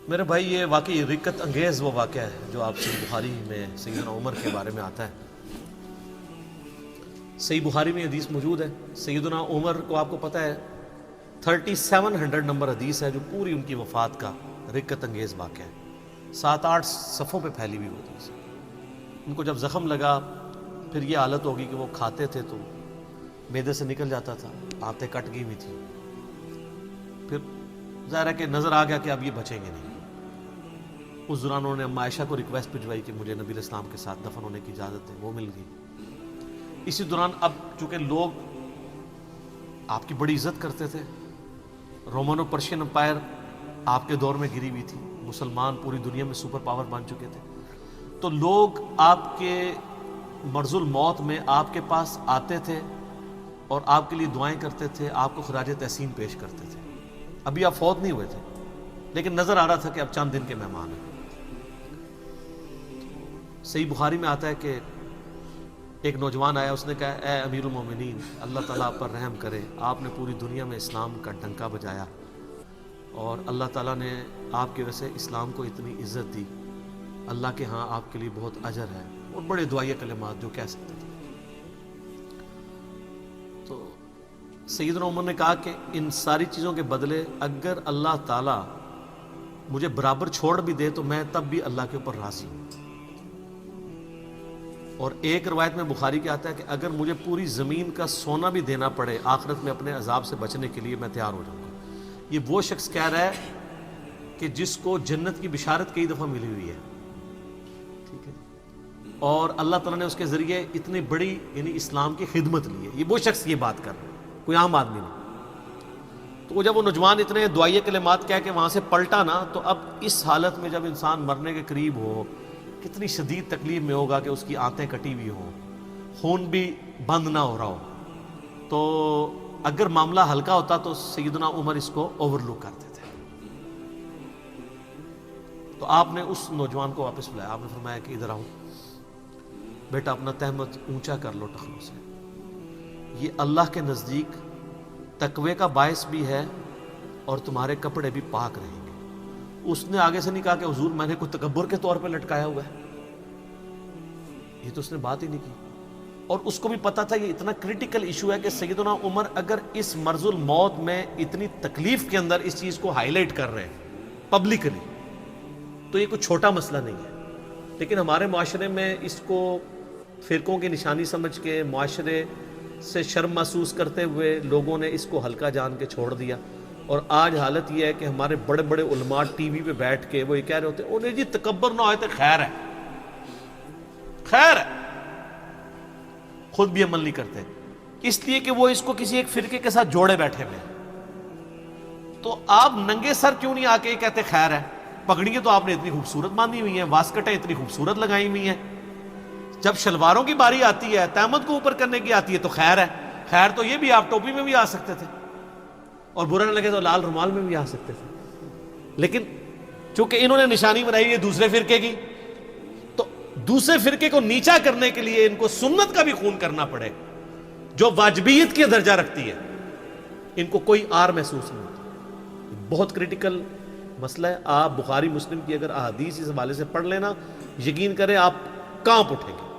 میرے بھائی یہ واقعی رکت انگیز وہ واقعہ ہے جو آپ صحیح بخاری میں سیدنا عمر کے بارے میں آتا ہے۔ صحیح بخاری میں حدیث موجود ہے، سیدنا عمر کو آپ کو پتہ ہے 3700 نمبر حدیث ہے جو پوری ان کی وفات کا رکت انگیز واقعہ ہے، 7-8 صفوں پہ پھیلی ہوئی حدیث ہے۔ ان کو جب زخم لگا پھر یہ حالت ہوگی کہ وہ کھاتے تھے تو معدے سے نکل جاتا تھا، آنتیں کٹ گئی ہوئی تھی، پھر ظاہر ہے کہ نظر آ گیا کہ اب یہ بچیں گے نہیں۔ اس دوران انہوں نے اما عائشہ کو ریکویسٹ بھجوائی کہ مجھے نبی علیہ السلام کے ساتھ دفن ہونے کی اجازت ہے، وہ مل گئی۔ اسی دوران اب چونکہ لوگ آپ کی بڑی عزت کرتے تھے، رومن و پرشین امپائر آپ کے دور میں گری ہوئی تھی، مسلمان پوری دنیا میں سپر پاور بن چکے تھے، تو لوگ آپ کے مرض الموت میں آپ کے پاس آتے تھے اور آپ کے لیے دعائیں کرتے تھے، آپ کو خراج تحسین پیش کرتے تھے۔ ابھی آپ فوت نہیں ہوئے تھے لیکن نظر آ رہا تھا کہ اب چند دن کے مہمان ہیں۔ صحیح بخاری میں آتا ہے کہ ایک نوجوان آیا، اس نے کہا اے امیر المومنین، اللہ تعالیٰ آپ پر رحم کرے، آپ نے پوری دنیا میں اسلام کا ڈنکا بجایا اور اللہ تعالیٰ نے آپ کی وجہ سے اسلام کو اتنی عزت دی، اللہ کے ہاں آپ کے لیے بہت اجر ہے، اور بڑے دعائیہ کلمات جو کہہ سکتے تھے۔ تو سیدنا عمر نے کہا کہ ان ساری چیزوں کے بدلے اگر اللہ تعالیٰ مجھے برابر چھوڑ بھی دے تو میں تب بھی اللہ کے اوپر راضی ہوں۔ اور ایک روایت میں بخاری کے آتا ہے کہ اگر مجھے پوری زمین کا سونا بھی دینا پڑے آخرت میں اپنے عذاب سے بچنے کے لیے، میں تیار ہو جاؤں گا۔ یہ وہ شخص کہہ رہا ہے کہ جس کو جنت کی بشارت کئی دفعہ ملی ہوئی ہے، ٹھیک ہے، اور اللہ تعالیٰ نے اس کے ذریعے اتنی بڑی یعنی اسلام کی خدمت لی ہے۔ یہ وہ شخص یہ بات کر رہا ہے، کوئی عام آدمی نہیں۔ تو جب وہ نوجوان اتنے دعائیہ کلمات کہہ کے وہاں سے پلٹا نا، تو اب اس حالت میں جب انسان مرنے کے قریب ہو، کتنی شدید تکلیف میں ہوگا کہ اس کی آنتیں کٹی ہوئی ہوں، خون بھی بند نہ ہو رہا ہو۔ تو اگر معاملہ ہلکا ہوتا تو سیدنا عمر اس کو اوور لک کرتے تھے۔ تو آپ نے اس نوجوان کو واپس بلایا، آپ نے فرمایا کہ ادھر آؤ بیٹا، اپنا تہمت اونچا کر لو ٹخنوں سے، یہ اللہ کے نزدیک تقوی کا باعث بھی ہے اور تمہارے کپڑے بھی پاک رہیں گے۔ اس نے آگے سے نہیں کہا کہ حضور میں نے کوئی تکبر کے طور پہ لٹکایا ہوا ہے، یہ تو اس نے بات ہی نہیں کی۔ اور اس کو بھی پتا تھا یہ اتنا کریٹیکل ایشو ہے کہ سیدنا عمر اگر اس مرض الموت میں اتنی تکلیف کے اندر اس چیز کو ہائی لائٹ کر رہے ہیں پبلکلی، تو یہ کوئی چھوٹا مسئلہ نہیں ہے۔ لیکن ہمارے معاشرے میں اس کو فرقوں کی نشانی سمجھ کے، معاشرے سے شرم محسوس کرتے ہوئے لوگوں نے اس کو ہلکا جان کے چھوڑ دیا۔ اور آج حالت یہ ہے کہ ہمارے بڑے بڑے علماء ٹی وی پہ بیٹھ کے وہ یہ کہہ رہے ہوتے ہیں انہیں جی تکبر نہ ہوئے تو خیر ہے، خیر ہے، خود بھی عمل نہیں کرتے، اس لیے کہ وہ اس کو کسی ایک فرقے کے ساتھ جوڑے بیٹھے ہوئے۔ تو آپ ننگے سر کیوں نہیں آ کے کہتے خیر ہے؟ پگڑیاں تو آپ نے اتنی خوبصورت باندھی ہوئی ہیں، واسکٹیں اتنی خوبصورت لگائی ہوئی ہیں، جب شلواروں کی باری آتی ہے، تہمت کو اوپر کرنے کی آتی ہے تو خیر ہے۔ خیر تو یہ بھی آپ ٹوپی میں بھی آ سکتے تھے، اور برا نہ لگے تو لال رومال میں بھی آ سکتے تھے، لیکن چونکہ انہوں نے نشانی بنائی ہے دوسرے فرقے کی، تو دوسرے فرقے کو نیچا کرنے کے لیے ان کو سنت کا بھی خون کرنا پڑے جو واجبیت کی درجہ رکھتی ہے، ان کو کوئی آر محسوس نہیں ہوتا۔ بہت کریٹیکل مسئلہ ہے۔ آپ بخاری مسلم کی اگر احادیث اس حوالے سے پڑھ لینا، یقین کریں آپ کانپ اٹھیں گے۔